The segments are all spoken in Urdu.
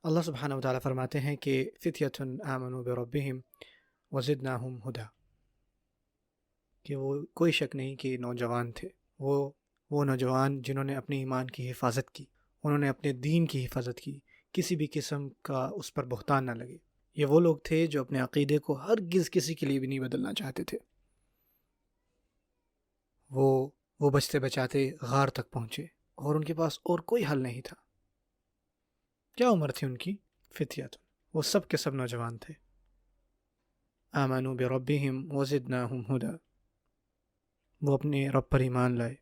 اللہ سبحانہ و تعالیٰ فرماتے ہیں کہ فتیۃ آمنوا بربہم وزدناہم ہدی، کہ وہ کوئی شک نہیں کہ نوجوان تھے، وہ نوجوان جنہوں نے اپنے ایمان کی حفاظت کی، انہوں نے اپنے دین کی حفاظت کی، کسی بھی قسم کا اس پر بہتان نہ لگے۔ یہ وہ لوگ تھے جو اپنے عقیدے کو ہرگز کسی کے لیے بھی نہیں بدلنا چاہتے تھے۔ وہ بچتے بچاتے غار تک پہنچے اور ان کے پاس اور کوئی حل نہیں تھا۔ کیا عمر تھی ان کی؟ فتیۃ، وہ سب کے سب نوجوان تھے۔ آمنوا بربہم وزدناہم ہدی، وہ اپنے رب پر ایمان لائے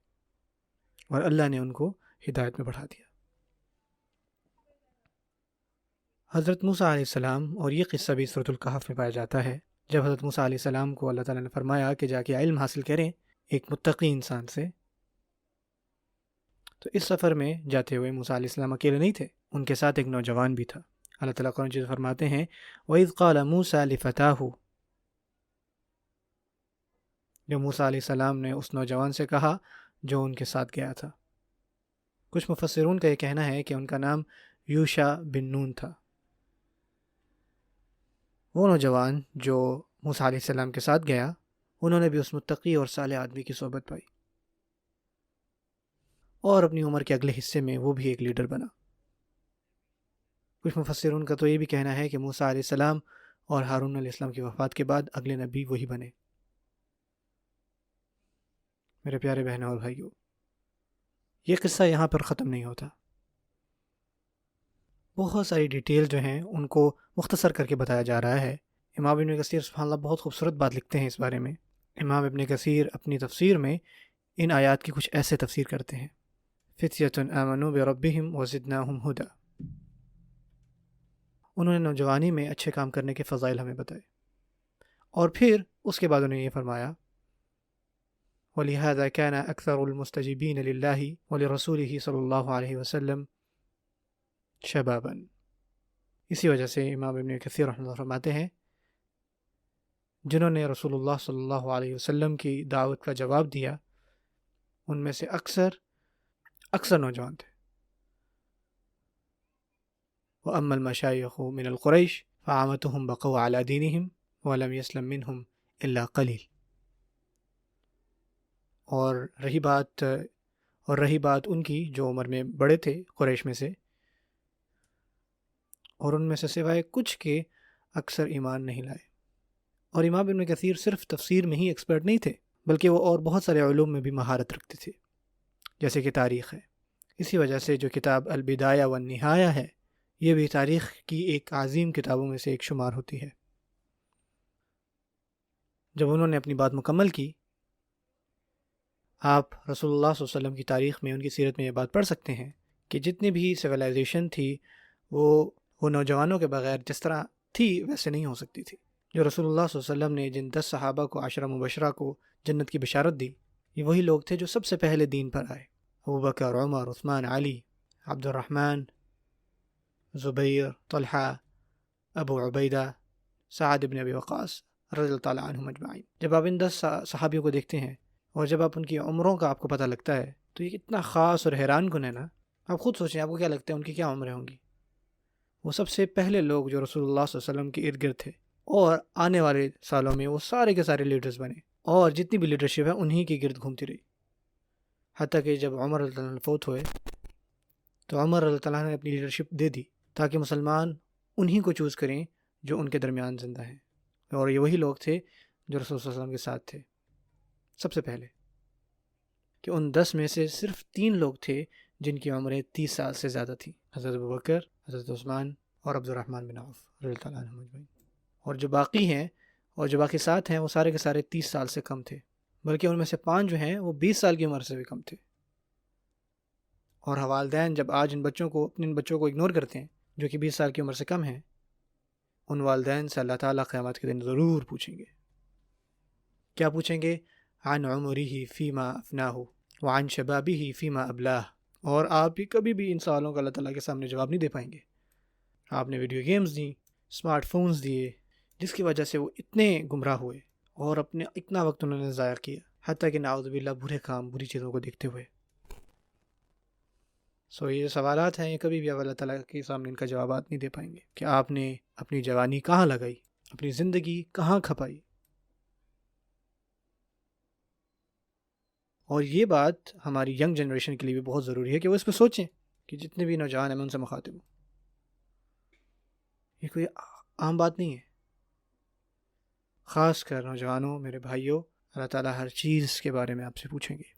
اور اللہ نے ان کو ہدایت میں بڑھا دیا۔ حضرت موسیٰ علیہ السلام، اور یہ قصہ بھی سورۃ الکہف میں پایا جاتا ہے، جب حضرت موسیٰ علیہ السلام کو اللہ تعالیٰ نے فرمایا کہ جا کے علم حاصل کریں ایک متقی انسان سے، تو اس سفر میں جاتے ہوئے موسیٰ علیہ السلام اکیلے نہیں تھے، ان کے ساتھ ایک نوجوان بھی تھا۔ اللہ تعالیٰ قرآن مجید فرماتے ہیں وَإِذْ قَالَ مُوسَىٰ لِفَتَاهُ، جو موسیٰ علیہ السلام نے اس نوجوان سے کہا جو ان کے ساتھ گیا تھا۔ کچھ مفسرون کا یہ کہنا ہے کہ ان کا نام یوشع بن نون تھا۔ وہ نوجوان جو موسیٰ علیہ السلام کے ساتھ گیا، انہوں نے بھی اس متقی اور صالح آدمی کی صحبت پائی، اور اپنی عمر کے اگلے حصے میں وہ بھی ایک لیڈر بنا۔ کچھ مفسرون کا تو یہ بھی کہنا ہے کہ موسیٰ علیہ السلام اور ہارون علیہ السلام کی وفات کے بعد اگلے نبی وہی بنے۔ میرے پیارے بہنوں اور بھائیوں، یہ قصہ یہاں پر ختم نہیں ہوتا، بہت ساری ڈیٹیل جو ہیں ان کو مختصر کر کے بتایا جا رہا ہے۔ امام ابن کثیر سبحان اللہ بہت خوبصورت بات لکھتے ہیں اس بارے میں۔ امام ابن کثیر اپنی تفسیر میں ان آیات کی کچھ ایسے تفسیر کرتے ہیں، فتیۃ آمنوا بربہم وزدناہم ہدی، انہوں نے نوجوانی میں اچھے کام کرنے کے فضائل ہمیں بتائے، اور پھر اس کے بعد انہوں نے یہ فرمایا وَلِهَذَا كَانَ أَكْثَرُ الْمُسْتَجِيبِينَ لِلَّهِ وَلِرَسُولِهِ صلی اللہ علیہ وسلم شباباً، اسی وجہ سے امام ابن کثیر رحمۃ اللہ فرماتے ہیں جنہوں نے رسول اللہ صلی اللہ علیہ وسلم کی دعوت کا جواب دیا ان میں سے اکثر نوجوان تھے۔ وَأَمَّا الْمَشَايِخُ مِنَ الْقُرَيْشِ فَعَامَتُهُمْ بَقَوْا عَلَى دِينِهِمْ وَلَمْ يَسْلَمْ مِنْهُمْ إِلَّا قَلِيلٌ، اور رہی بات ان کی جو عمر میں بڑے تھے قریش میں سے، اور ان میں سے سوائے کچھ کے اکثر ایمان نہیں لائے۔ اور امام ابن کثیر صرف تفسیر میں ہی ایکسپرٹ نہیں تھے، بلکہ وہ اور بہت سارے علوم میں بھی مہارت رکھتے تھے، جیسے کہ تاریخ ہے۔ اسی وجہ سے جو کتاب البدایہ والنہایہ ہے، یہ بھی تاریخ کی ایک عظیم کتابوں میں سے ایک شمار ہوتی ہے۔ جب انہوں نے اپنی بات مکمل کی، آپ رسول اللہ صلی اللہ علیہ وسلم کی تاریخ میں، ان کی سیرت میں یہ بات پڑھ سکتے ہیں کہ جتنی بھی سویلائزیشن تھی وہ نوجوانوں کے بغیر جس طرح تھی ویسے نہیں ہو سکتی تھی۔ جو رسول اللہ صلی اللہ علیہ وسلم نے جن 10 صحابہ کو، 10 مبشرہ کو جنت کی بشارت دی، یہ وہی لوگ تھے جو سب سے پہلے دین پر آئے۔ ابوبکر، عمر، عثمان، علی، عبد الرحمن، زبیر، طلحہ، ابو عبیدہ، سعد بن ابی وقاص رضی اللہ تعالیٰ عنہم اجمعین۔ جب آپ ان 10 صحابیوں کو دیکھتے ہیں اور جب آپ ان کی عمروں کا آپ کو پتہ لگتا ہے تو یہ کتنا خاص اور حیران کن ہے نا۔ آپ خود سوچیں، آپ کو کیا لگتا ہے ان کی کیا عمریں ہوں گی؟ وہ سب سے پہلے لوگ جو رسول اللہ صلی اللہ علیہ وسلم کے ارد گرد تھے، اور آنے والے سالوں میں وہ سارے کے سارے لیڈرز بنے، اور جتنی بھی لیڈرشپ ہے انہی کے گرد گھومتی رہی، حتیٰ کہ جب عمر رضی اللہ عنہ فوت ہوئے تو عمر رضی اللہ عنہ نے اپنی لیڈرشپ دے دی تاکہ مسلمان انہی کو چوز کریں جو ان کے درمیان زندہ ہیں، اور یہ وہی لوگ تھے جو رسول صلی اللہ علیہ وسلم کے ساتھ تھے سب سے پہلے، کہ ان 10 میں سے صرف 3 لوگ تھے جن کی عمریں 30 سال سے زیادہ تھیں، حضرت ابوبکر، حضرت عثمان اور عبد الرحمن بن عوف رضی اللہ عنہم اجمعین۔ اور جو باقی ہیں، اور جو باقی 7 ہیں، وہ سارے کے سارے 30 سال سے کم تھے، بلکہ ان میں سے 5 جو ہیں وہ 20 سال کی عمر سے بھی کم تھے۔ اور والدین جب آج اپنے بچوں کو اگنور کرتے ہیں جو کہ 20 سال کی عمر سے کم ہیں، ان والدین سے اللہ تعالیٰ قیامت کے دن ضرور پوچھیں گے۔ کیا پوچھیں گے؟ عن عمرہ فیما افناہ وعن شبابہ فیما ابلاہ۔ اور آپ بھی کبھی بھی ان سوالوں کا اللہ تعالیٰ کے سامنے جواب نہیں دے پائیں گے۔ آپ نے ویڈیو گیمز دیں، اسمارٹ فونز دیے، جس کی وجہ سے وہ اتنے گمراہ ہوئے اور اپنے اتنا وقت انہوں نے ضائع کیا، حتیٰ کہ نعوذ باللہ برے کام، بری چیزوں کو دیکھتے ہوئے۔ یہ سوالات ہیں، یہ کبھی بھی اللہ تعالیٰ کے سامنے ان کا جوابات نہیں دے پائیں گے کہ آپ نے اپنی جوانی کہاں لگائی، اپنی زندگی کہاں کھپائی۔ اور یہ بات ہماری ینگ جنریشن کے لیے بھی بہت ضروری ہے کہ وہ اس پہ سوچیں، کہ جتنے بھی نوجوان ہیں میں ان سے مخاطب ہوں، یہ کوئی عام بات نہیں ہے۔ خاص کر نوجوانوں، میرے بھائیوں، اللہ تعالیٰ ہر چیز کے بارے میں آپ سے پوچھیں گے،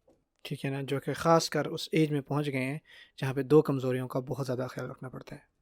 ٹھیک ہے نا، جو کہ خاص کر اس ایج میں پہنچ گئے ہیں جہاں پہ دو کمزوریوں کا بہت زیادہ خیال رکھنا پڑتا ہے۔